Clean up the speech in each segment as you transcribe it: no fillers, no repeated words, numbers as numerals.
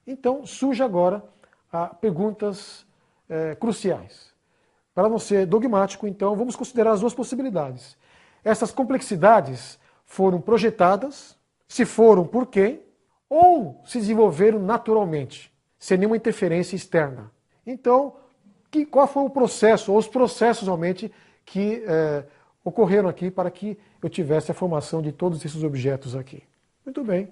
Então surge agora perguntas cruciais. Para não ser dogmático, então, vamos considerar as duas possibilidades. Essas complexidades foram projetadas, se foram, por quem? Ou se desenvolveram naturalmente, sem nenhuma interferência externa. Então, qual foi o processo, ou os processos realmente que ocorreram aqui para que eu tivesse a formação de todos esses objetos aqui? Muito bem.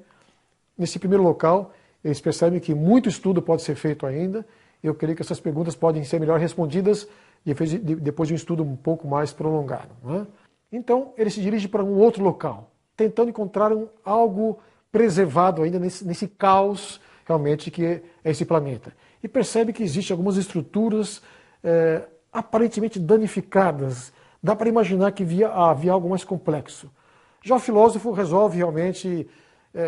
Nesse primeiro local, eles percebem que muito estudo pode ser feito ainda. Eu creio que essas perguntas podem ser melhor respondidas depois de um estudo um pouco mais prolongado. Não é? Então, ele se dirige para um outro local, tentando encontrar algo preservado ainda nesse caos realmente que é esse planeta. E percebe que existem algumas estruturas aparentemente danificadas. Dá para imaginar que havia algo mais complexo. Já o filósofo resolve realmente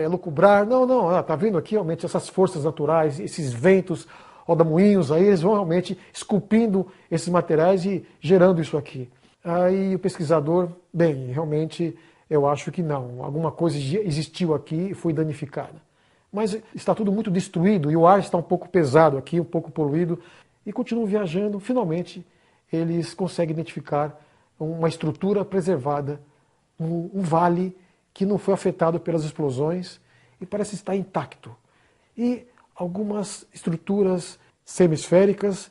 lucubrar. Não, está vendo aqui realmente essas forças naturais, esses ventos, rodamuinhos, aí eles vão realmente esculpindo esses materiais e gerando isso aqui. Aí o pesquisador, bem, realmente eu acho que não. Alguma coisa existiu aqui e foi danificada. Mas está tudo muito destruído e o ar está um pouco pesado aqui, um pouco poluído. E continuam viajando. Finalmente, eles conseguem identificar uma estrutura preservada, um vale que não foi afetado pelas explosões e parece estar intacto. E algumas estruturas semisféricas,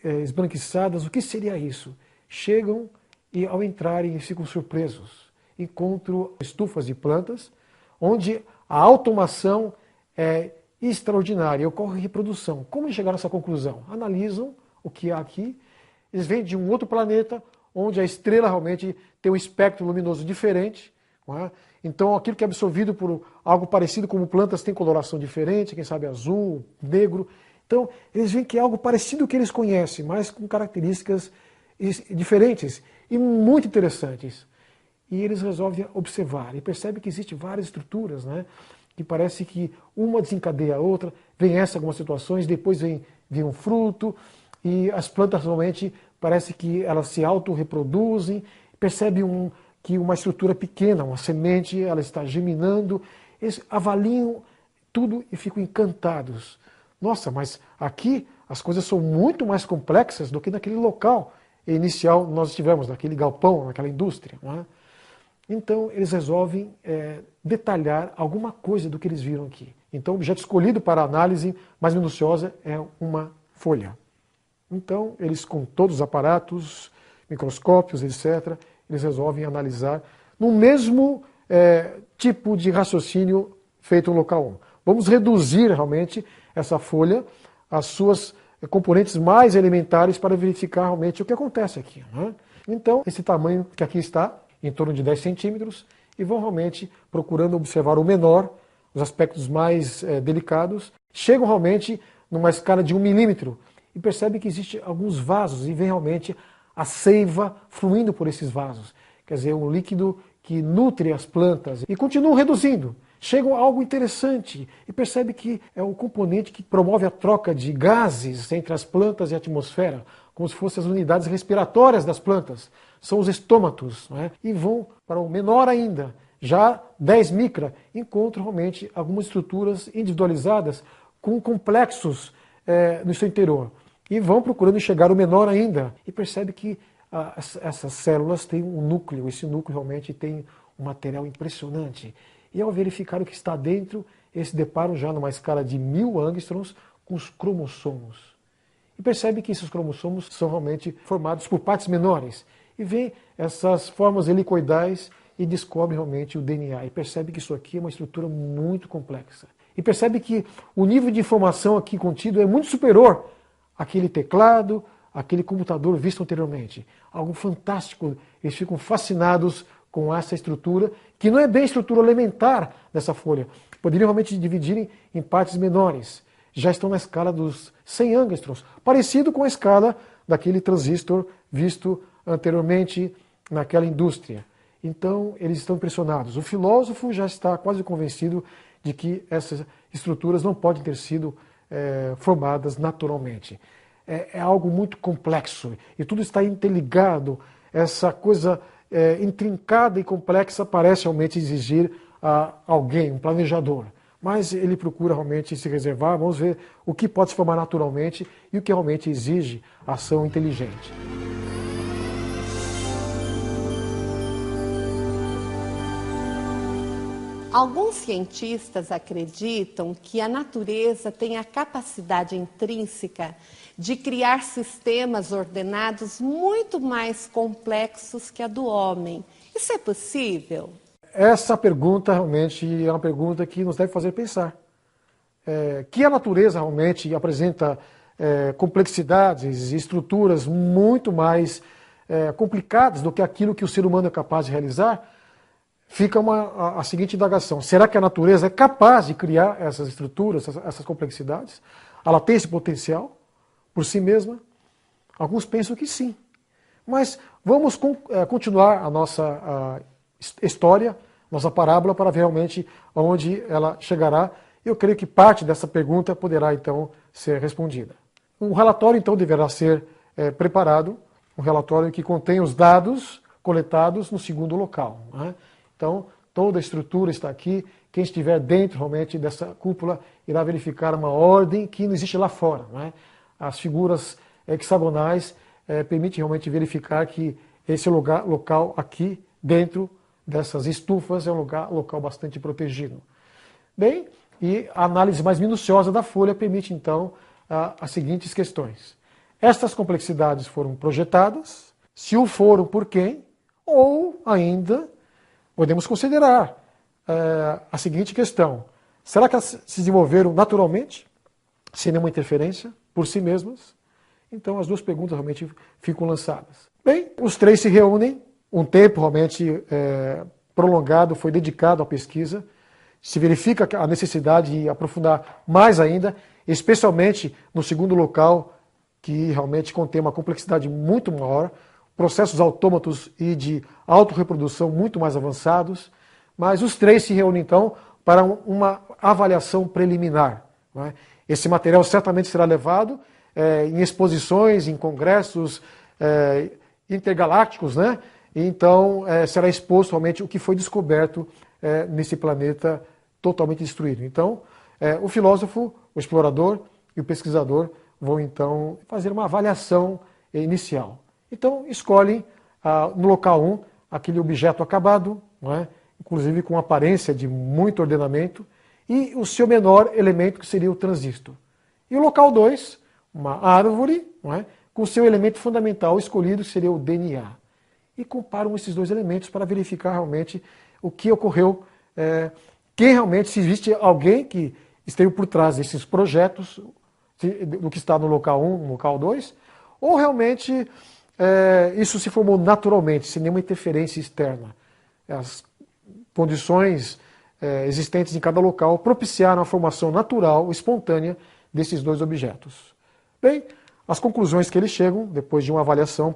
esbranquiçadas, o que seria isso? Chegam e ao entrarem ficam surpresos. Encontram estufas de plantas, onde a automação é extraordinária, ocorre reprodução. Como eles chegaram a essa conclusão? Analisam o que há aqui, eles vêm de um outro planeta, onde a estrela realmente tem um espectro luminoso diferente. Não é? Então aquilo que é absorvido por algo parecido como plantas tem coloração diferente, quem sabe azul, negro. Então eles veem que é algo parecido que eles conhecem, mas com características diferentes e muito interessantes. E eles resolvem observar e percebem que existem várias estruturas, né? Que parece que uma desencadeia a outra, vem algumas situações, depois vem um fruto, e as plantas realmente parece que elas se autorreproduzem, percebe que uma estrutura pequena, uma semente, ela está germinando, eles avaliam tudo e ficam encantados. Nossa, mas aqui as coisas são muito mais complexas do que naquele local inicial nós estivemos, naquele galpão, naquela indústria. Não é? Então eles resolvem detalhar alguma coisa do que eles viram aqui. Então o objeto escolhido para a análise mais minuciosa é uma folha. Então eles, com todos os aparatos, microscópios, etc., eles resolvem analisar no mesmo tipo de raciocínio feito no local 1. Vamos reduzir realmente essa folha às suas componentes mais elementares para verificar realmente o que acontece aqui. Né? Então, esse tamanho que aqui está, em torno de 10 centímetros, e vão realmente procurando observar o menor, os aspectos mais delicados, chegam realmente numa escala de 1 milímetro e percebem que existem alguns vasos e vem realmente a seiva fluindo por esses vasos. Quer dizer, um líquido que nutre as plantas e continuam reduzindo. Chegam a algo interessante e percebe que é o componente que promove a troca de gases entre as plantas e a atmosfera, como se fossem as unidades respiratórias das plantas. São os estômatos, não é? E vão para o menor ainda, já 10 micra, encontram realmente algumas estruturas individualizadas com complexos no seu interior. E vão procurando chegar ao menor ainda e percebe que essas células têm um núcleo, esse núcleo realmente tem um material impressionante. E ao verificar o que está dentro, eles se deparam já numa escala de 1000 angstroms com os cromossomos. E percebe que esses cromossomos são realmente formados por partes menores. E vê essas formas helicoidais e descobre realmente o DNA. E percebe que isso aqui é uma estrutura muito complexa. E percebe que o nível de informação aqui contido é muito superior àquele teclado, àquele computador visto anteriormente. Algo fantástico. Eles ficam fascinados com essa estrutura, que não é bem a estrutura elementar dessa folha. Poderiam realmente dividir em partes menores. Já estão na escala dos 100 angstroms, parecido com a escala daquele transistor visto anteriormente naquela indústria. Então, eles estão impressionados. O filósofo já está quase convencido de que essas estruturas não podem ter sido formadas naturalmente. É algo muito complexo e tudo está interligado. Essa coisa intrincada e complexa parece realmente exigir alguém, um planejador. mas ele procura realmente se reservar. Vamos ver o que pode se formar naturalmente e o que realmente exige ação inteligente. Alguns cientistas acreditam que a natureza tem a capacidade intrínseca de criar sistemas ordenados muito mais complexos que a do homem. Isso é possível? Essa pergunta realmente é uma pergunta que nos deve fazer pensar. Que a natureza realmente apresenta complexidades e estruturas muito mais complicadas do que aquilo que o ser humano é capaz de realizar, fica a seguinte indagação: será que a natureza é capaz de criar essas estruturas, essas complexidades? Ela tem esse potencial por si mesma? Alguns pensam que sim. Mas vamos continuar a nossa história, nossa parábola, para ver realmente aonde ela chegará. Eu creio que parte dessa pergunta poderá então ser respondida. Um relatório então deverá ser preparado, um relatório que contém os dados coletados no segundo local, né? Então, toda a estrutura está aqui. Quem estiver dentro realmente dessa cúpula irá verificar uma ordem que não existe lá fora, né? As figuras hexagonais permitem realmente verificar que esse local aqui, dentro dessas estufas, é um local bastante protegido. Bem, e a análise mais minuciosa da folha permite, então, as seguintes questões. Estas complexidades foram projetadas, se o foram, por quem, ou ainda podemos considerar a seguinte questão: será que elas se desenvolveram naturalmente, sem nenhuma interferência, por si mesmas? Então as duas perguntas realmente ficam lançadas. Bem, os três se reúnem, um tempo realmente prolongado foi dedicado à pesquisa, se verifica a necessidade de aprofundar mais ainda, especialmente no segundo local, que realmente contém uma complexidade muito maior, processos autômatos e de autorreprodução muito mais avançados, mas os três se reúnem então para uma avaliação preliminar, né? Esse material certamente será levado em exposições, em congressos intergalácticos, né? E então será exposto realmente o que foi descoberto nesse planeta totalmente destruído. Então, o filósofo, o explorador e o pesquisador vão então fazer uma avaliação inicial. Então, escolhem no local 1 aquele objeto acabado, não é? Inclusive com aparência de muito ordenamento, e o seu menor elemento, que seria o transistor. E o local 2, uma árvore, não é? Com o seu elemento fundamental escolhido, que seria o DNA. E comparam esses dois elementos para verificar realmente o que ocorreu, quem realmente, se existe alguém que esteve por trás desses projetos, do que está no local 1, no local 2, ou realmente isso se formou naturalmente, sem nenhuma interferência externa. As condições existentes em cada local propiciaram a formação natural, espontânea, desses dois objetos. Bem, as conclusões que eles chegam, depois de uma avaliação